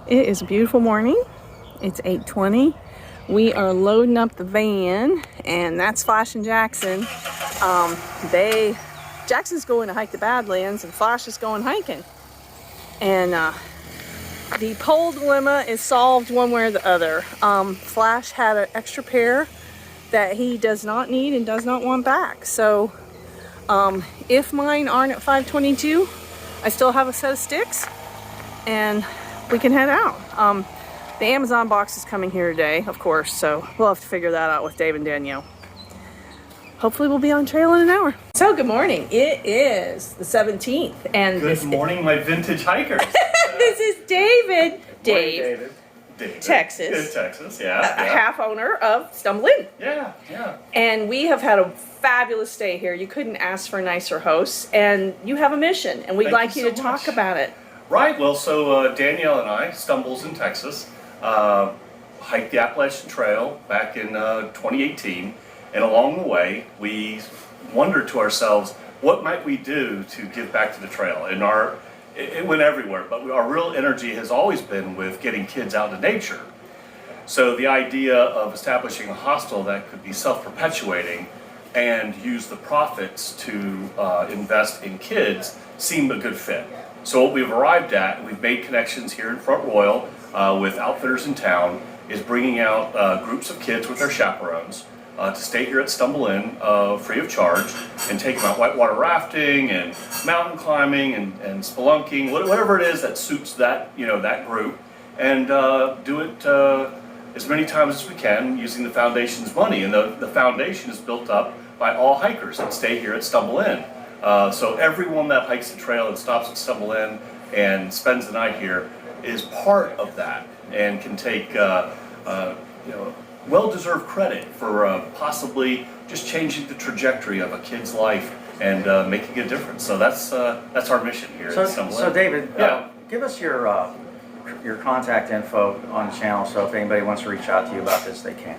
It is a beautiful morning. It's 8:20. We are loading up the van, and that's Flash and Jackson. Jackson's going to hike the Badlands, and Flash is going hiking. And the pole dilemma is solved one way or the other. Flash had an extra pair that he does not need and does not want back. So if mine aren't at 522, I still have a set of sticks, and we can head out. The Amazon box is coming here today, of course, so we'll have to figure that out with Dave and Danielle. Hopefully we'll be on trail in an hour. So good morning. It is the 17th, and good morning, my vintage hikers. This is David. David. Texas. Good Texas, yeah. A half owner of Stumble In. Yeah. And we have had a fabulous day here. You couldn't ask for nicer hosts, and you have a mission, and we'd like you to talk about it. Right, well, so Danielle and I, Stumbles in Texas, hiked the Appalachian Trail back in 2018, and along the way, we wondered to ourselves, what might we do to give back to the trail? And it went everywhere, but our real energy has always been with getting kids out in nature. So the idea of establishing a hostel that could be self-perpetuating and use the profits to invest in kids seemed a good fit. So what we've arrived at, we've made connections here in Front Royal with outfitters in town, is bringing out groups of kids with their chaperones to stay here at Stumble In free of charge, and take them out whitewater rafting and mountain climbing and spelunking, whatever it is that suits that that group, and do it as many times as we can using the foundation's money. And the foundation is built up by all hikers that stay here at Stumble In. So everyone that hikes the trail and stops at Stumble In and spends the night here is part of that, and can take well-deserved credit for possibly just changing the trajectory of a kid's life and making a difference. So that's our mission here at Stumble In. So David, give us your contact info on the channel, so if anybody wants to reach out to you about this, they can.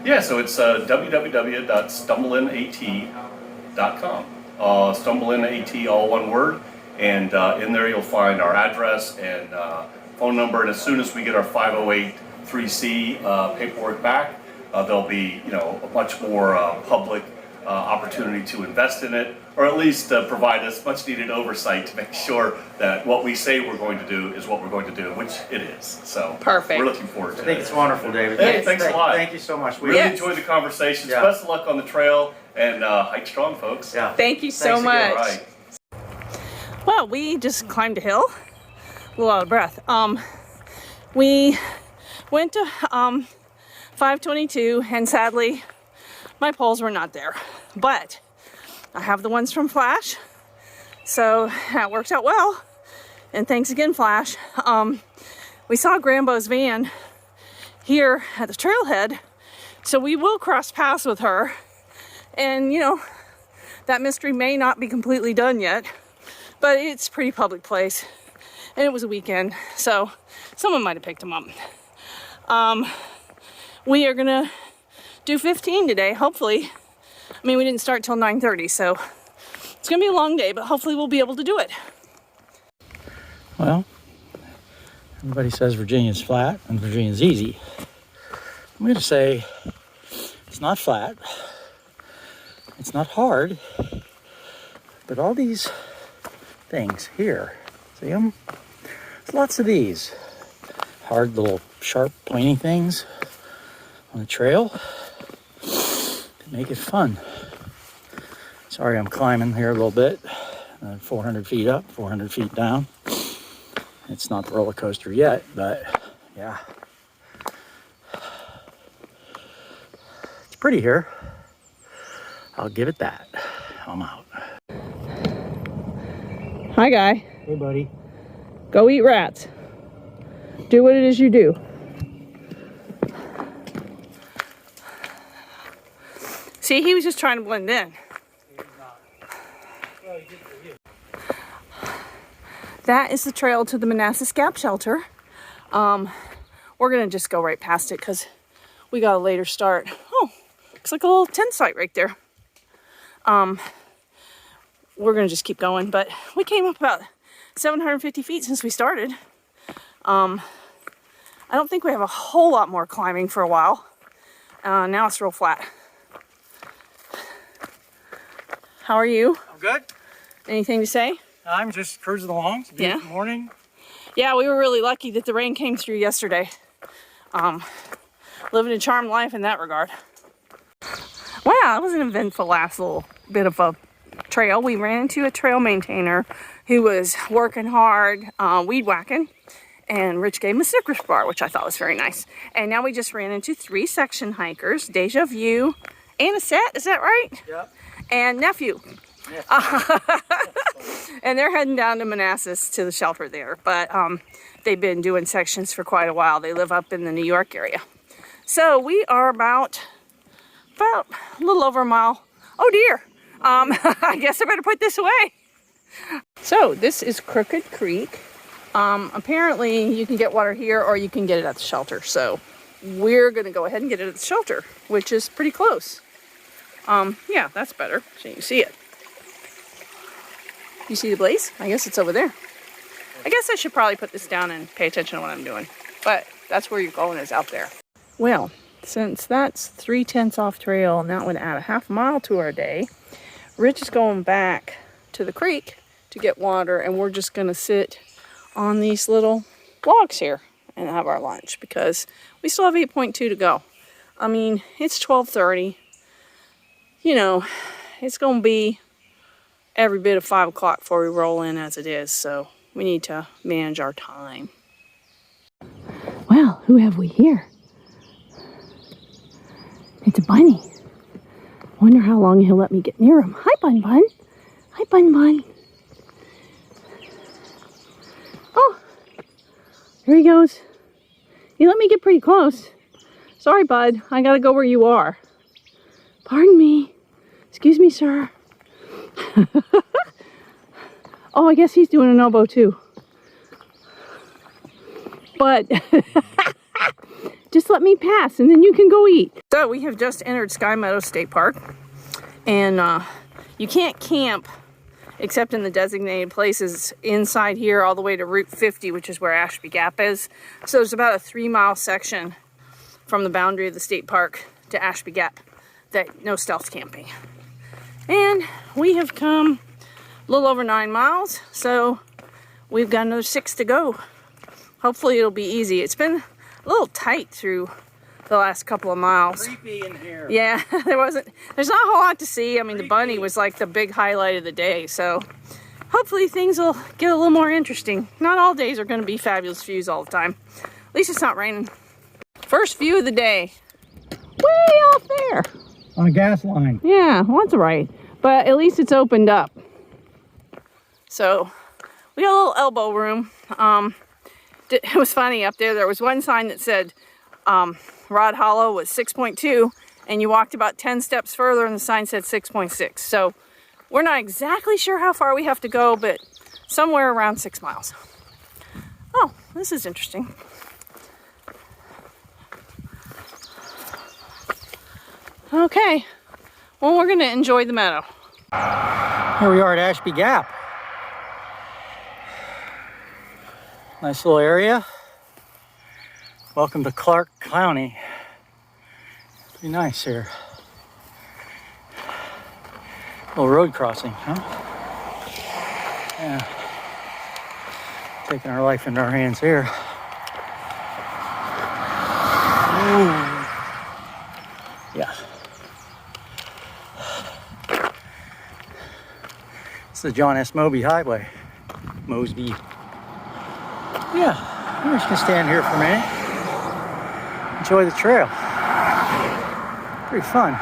Yeah, so it's www.stumbleinat.com. Stumble In AT, all one word, and in there you'll find our address and phone number. And as soon as we get our 508(c) paperwork back, there'll be a much more public opportunity to invest in it, or at least provide us much needed oversight to make sure that what we say we're going to do is what we're going to do, which it is. So perfect. We're looking forward to it. I think it's wonderful, David. Hey, thanks a lot. Thank you so much. We really enjoyed the conversations. Yeah. Best of luck on the trail, and hike strong, folks. Yeah. Thank you so much. Right. Well, we just climbed a hill, a little out of breath. We went to 522, and sadly, my poles were not there. But I have the ones from Flash, so that worked out well. And thanks again, Flash. We saw Grambo's van here at the trailhead, so we will cross paths with her. And that mystery may not be completely done yet, but it's a pretty public place, and it was a weekend, so someone might have picked them up. We are gonna do 15 today, hopefully. I mean, we didn't start till 9:30, so it's gonna be a long day, but hopefully we'll be able to do it. Well, everybody says Virginia's flat and Virginia's easy. I'm gonna say it's not flat, it's not hard, but all these things here, see them? There's lots of these hard little sharp pointy things on the trail to make it fun. Sorry, I'm climbing here a little bit, 400 feet up, 400 feet down. It's not the roller coaster yet, but yeah, it's pretty here. I'll give it that. I'm out. Hi, guy. Hey, buddy. Go eat rats. Do what it is you do. See, he was just trying to blend in. That is the trail to the Manassas Gap shelter. We're gonna just go right past it because we got a later start. Oh, looks like a little tent site right there. We're gonna just keep going, but we came up about 750 feet since we started. I don't think we have a whole lot more climbing for a while. Now it's real flat. How are you? I'm good. Anything to say? I'm just cruising along. It's a beautiful morning. Yeah, we were really lucky that the rain came through yesterday. Living a charmed life in that regard. Wow, it was an eventful last little bit of a trail. We ran into a trail maintainer who was working hard, weed whacking, and Rich gave him a Snickers bar, which I thought was very nice. And now we just ran into 3 section hikers, Deja Vu, Anisette, is that right? Yep. And Nephew. And they're heading down to Manassas to the shelter there. But they've been doing sections for quite a while. They live up in the New York area. So we are about a little over a mile. Oh dear. I guess I better put this away. So this is Crooked Creek. Apparently you can get water here or you can get it at the shelter. So we're going to go ahead and get it at the shelter, which is pretty close. Yeah, that's better. So you can see it. You see the blaze? I guess it's over there. I guess I should probably put this down and pay attention to what I'm doing. But that's where you're going, is out there. Well, since that's 3/10 off trail and that would add a half mile to our day, Rich is going back to the creek to get water, and we're just going to sit on these little logs here and have our lunch because we still have 8.2 to go. I mean, it's 12:30. You know, it's going to be every bit of 5 o'clock before we roll in as it is, so we need to manage our time. Well, who have we here? It's a bunny. Wonder how long he'll let me get near him. Hi, Bun Bun. Hi, Bun Bun. Oh, there he goes. He let me get pretty close. Sorry, bud. I gotta go where you are. Pardon me. Excuse me, sir. Oh, I guess he's doing an elbow too. But just let me pass and then you can go eat. So we have just entered Sky Meadows State Park, and you can't camp except in the designated places inside here all the way to Route 50, which is where Ashby Gap is. So there's about a 3-mile section from the boundary of the state park to Ashby Gap that no stealth camping. And we have come a little over 9 miles, so we've got another 6 to go. Hopefully it'll be easy. It's been a little tight through the last couple of miles. Creepy in here. Yeah, there's not a whole lot to see. I mean, the bunny was like the big highlight of the day, so hopefully things will get a little more interesting. Not all days are going to be fabulous views all the time. At least it's not raining. First view of the day. Way off there. On a gas line. Yeah, well, that's all right. But at least it's opened up. So we got a little elbow room. It was funny up there. There was one sign that said Rod Hollow was 6.2, and you walked about 10 steps further and the sign said 6.6. So we're not exactly sure how far we have to go, but somewhere around 6 miles. Oh, this is interesting. Okay, well, we're going to enjoy the meadow. Here we are at Ashby Gap. Nice little area. Welcome to Clark County. Pretty nice here. Little road crossing, huh? Yeah. Taking our life into our hands here. Ooh. Yeah. It's the John S. Mosby Highway. Mosby. Yeah, we're just gonna stand here for a minute. Enjoy the trail. Pretty fun.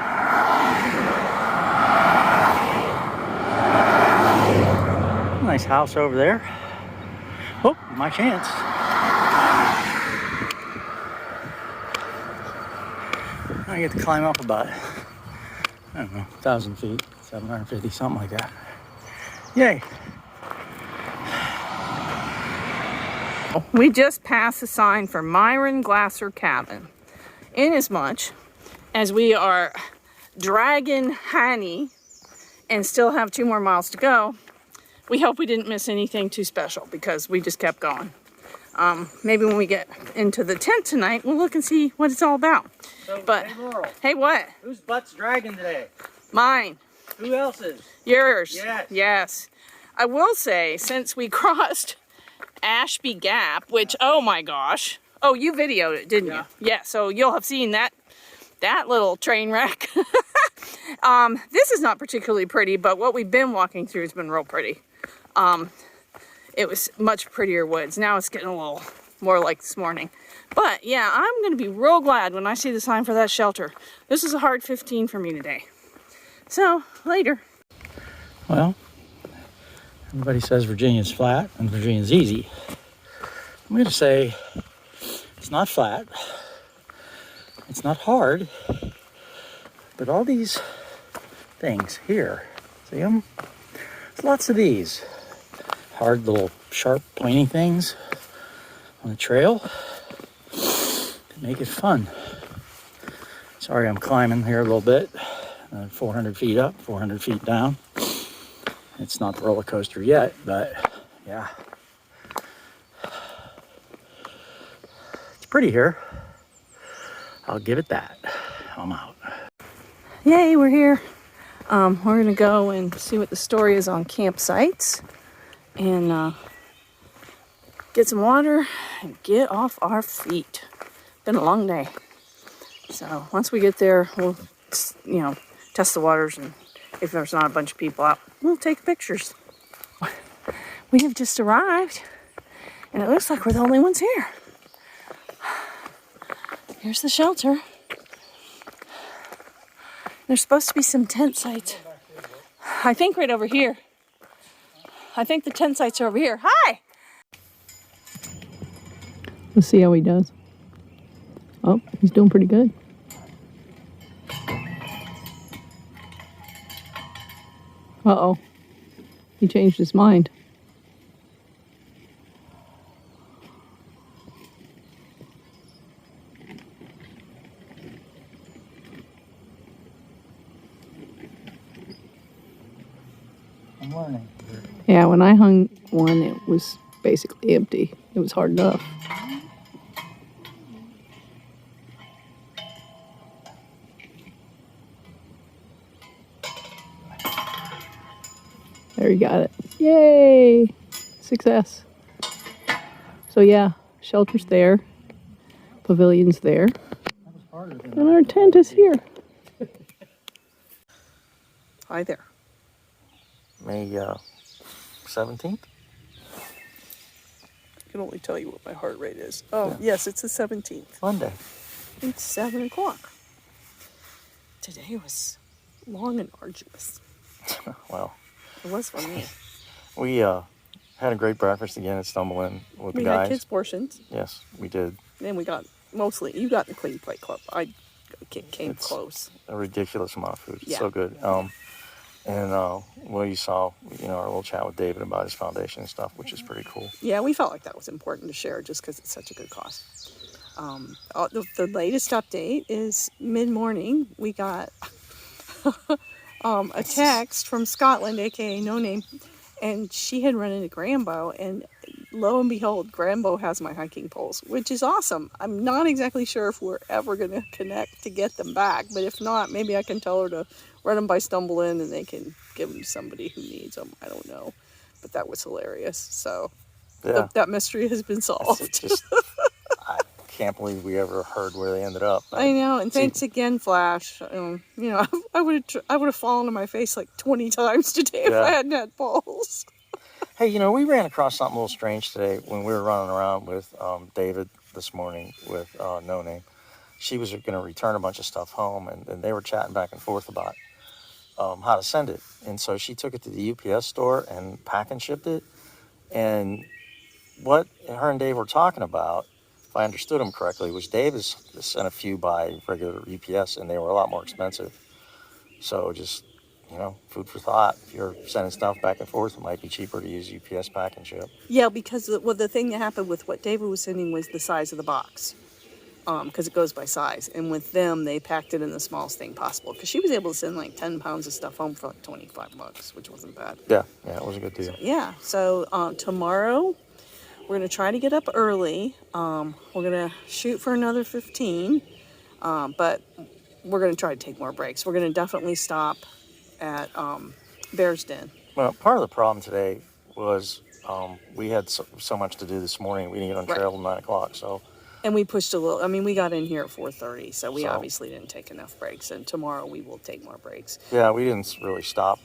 Nice house over there. Oh, my chance. I get to climb up about, I don't know, 1,000 feet, 750, something like that. Yay. We just passed the sign for Myron Glasser Cabin. Inasmuch as we are dragging honey and still have 2 more miles to go, we hope we didn't miss anything too special because we just kept going. Maybe when we get into the tent tonight, we'll look and see what it's all about. So, But hey, Laurel, hey, what? whose butt's dragging today? Mine. Who else's? Yours. Yes. Yes. I will say, since we crossed Ashby Gap, which, oh my gosh. Oh, you videoed it, didn't you? Yeah, so you'll have seen that little train wreck. This is not particularly pretty, but what we've been walking through has been real pretty. It was much prettier woods. Now it's getting a little more like this morning. But yeah, I'm going to be real glad when I see the sign for that shelter. This is a hard 15 for me today. So, later. Well, everybody says Virginia's flat and Virginia's easy. I'm going to say it's not flat. It's not hard. But all these things here, see them? There's lots of these. Hard little sharp pointy things on the trail to make it fun. Sorry, I'm climbing here a little bit. 400 feet up, 400 feet down. It's not the roller coaster yet, but yeah. It's pretty here. I'll give it that. I'm out. Yay, we're here. We're going to go and see what the story is on campsites. And get some water and get off our feet. Been a long day. So once we get there, we'll, test the waters, and if there's not a bunch of people out, we'll take pictures. We have just arrived, and it looks like we're the only ones here. Here's the shelter. There's supposed to be some tent sites. I think right over here. I think the tent sites are over here. Hi! Let's see how he does. Oh, he's doing pretty good. Uh-oh. He changed his mind. I'm learning. Yeah, when I hung one, it was basically empty. It was hard enough. There you got it. Yay! Success. So yeah, shelter's there. Pavilion's there. And our tent is here. Hi there. May 17th? I can only tell you what my heart rate is. Oh, yeah. Yes, it's the 17th. Monday. It's 7 o'clock. Today was long and arduous. Well, it was for me. We had a great breakfast again at Stumble Inn with the guys. We had kids' portions. Yes, we did. Then we got mostly, you got the Clean Plate Club. I came close. A ridiculous amount of food. It's yeah. So good. Well, you saw, our little chat with David about his foundation and stuff, which is pretty cool. Yeah, we felt like that was important to share just because it's such a good cause. The latest update is mid-morning. We got a text from Scotland, aka No Name, and she had run into Grambo, and lo and behold, Grambo has my hiking poles, which is awesome. I'm not exactly sure if we're ever going to connect to get them back, but if not, maybe I can tell her to run them by Stumble Inn and they can give them to somebody who needs them. I don't know, but that was hilarious. So yeah. that mystery has been solved. I can't believe we ever heard where they ended up. I know, and thanks again, Flash. I would have fallen on my face like 20 times today if I hadn't had poles. Hey, we ran across something a little strange today when we were running around with David this morning with No Name. She was going to return a bunch of stuff home, and they were chatting back and forth about how to send it. And so she took it to the UPS store and pack and shipped it. And what her and Dave were talking about, if I understood him correctly, was Dave has sent a few by regular UPS, and they were a lot more expensive. So just, food for thought. If you're sending stuff back and forth, it might be cheaper to use UPS pack and ship. Yeah, because the thing that happened with what David was sending was the size of the box. Because it goes by size. And with them, they packed it in the smallest thing possible. Because she was able to send like 10 pounds of stuff home for like $25, which wasn't bad. Yeah, it was a good deal. So, yeah, so tomorrow We're going to try to get up early. We're going to shoot for another 15, but we're going to try to take more breaks. We're going to definitely stop at Bear's Den. Well, part of the problem today was we had so much to do this morning. We didn't get on trail till 9 o'clock, so. And we pushed a little. I mean, we got in here at 4:30, so we obviously didn't take enough breaks. And tomorrow we will take more breaks. Yeah, we didn't really stop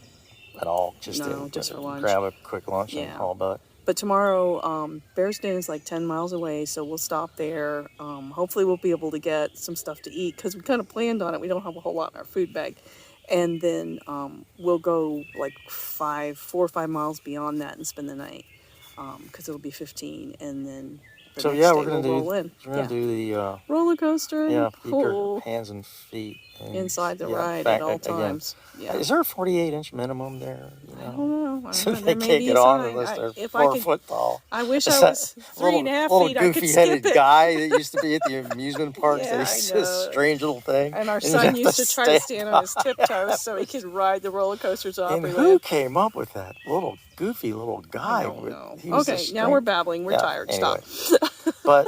at all. Just for lunch. Grab a quick lunch and all but. But tomorrow, Bear's Den is like 10 miles away, so we'll stop there. Hopefully we'll be able to get some stuff to eat because we kind of planned on it. We don't have a whole lot in our food bag. And then we'll go like 4 or 5 miles beyond that and spend the night because it'll be 15. And then the next day we're gonna we'll do the roller coaster. Yeah, keep cool. your hands and feet inside the ride at all times. Yeah. Is there a 48-inch minimum there? I don't know. So they can't get on unless they're 4 foot tall. I wish I was 3.5 feet. I could skip it. Little goofy-headed guy that used to be at the amusement parks. Yeah, It's a strange little thing. And our son used to try to stand on his tiptoes so he could ride the roller coasters off. And who came up with that little goofy little guy? I don't know. Okay, now we're babbling. We're tired. Anyway. Stop. But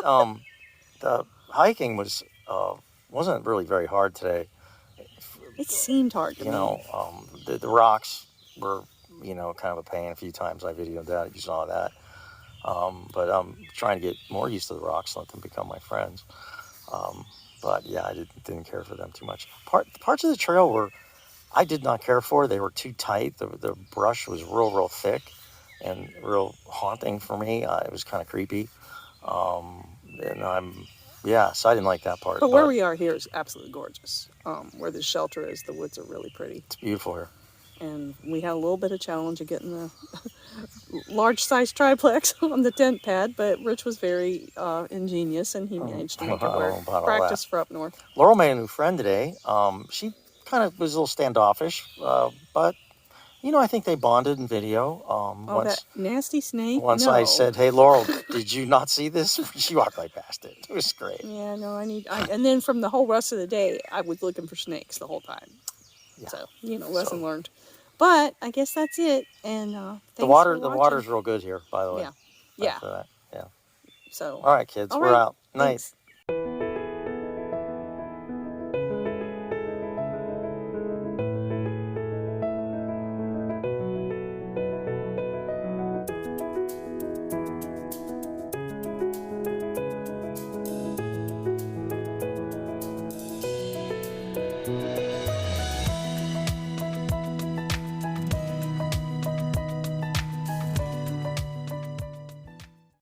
the hiking wasn't really very hard today. It seemed hard to me. The rocks were, kind of a pain a few times. I videoed that. You saw that. But I'm trying to get more used to the rocks, let them become my friends. But yeah, I didn't care for them too much. Parts of the trail I did not care for. They were too tight. The brush was real thick and real haunting for me. It was kind of creepy. So I didn't like that part. But where we are here is absolutely gorgeous. Where the shelter is, the woods are really pretty. It's beautiful here. And we had a little bit of challenge of getting the large-sized triplex on the tent pad, but Rich was very ingenious, and he managed to make it work. Practice for up north. Laurel made a new friend today. She kind of was a little standoffish, but I think they bonded in video. That nasty snake? Once I said, "Hey, Laurel, did you not see this?" She walked right past it. It was great. Yeah, no, and then from the whole rest of the day, I was looking for snakes the whole time. Yeah. So, lesson learned. But I guess that's it. And the water's real good here, by the way. Yeah. Yeah. So. All right, kids, we're out. Night.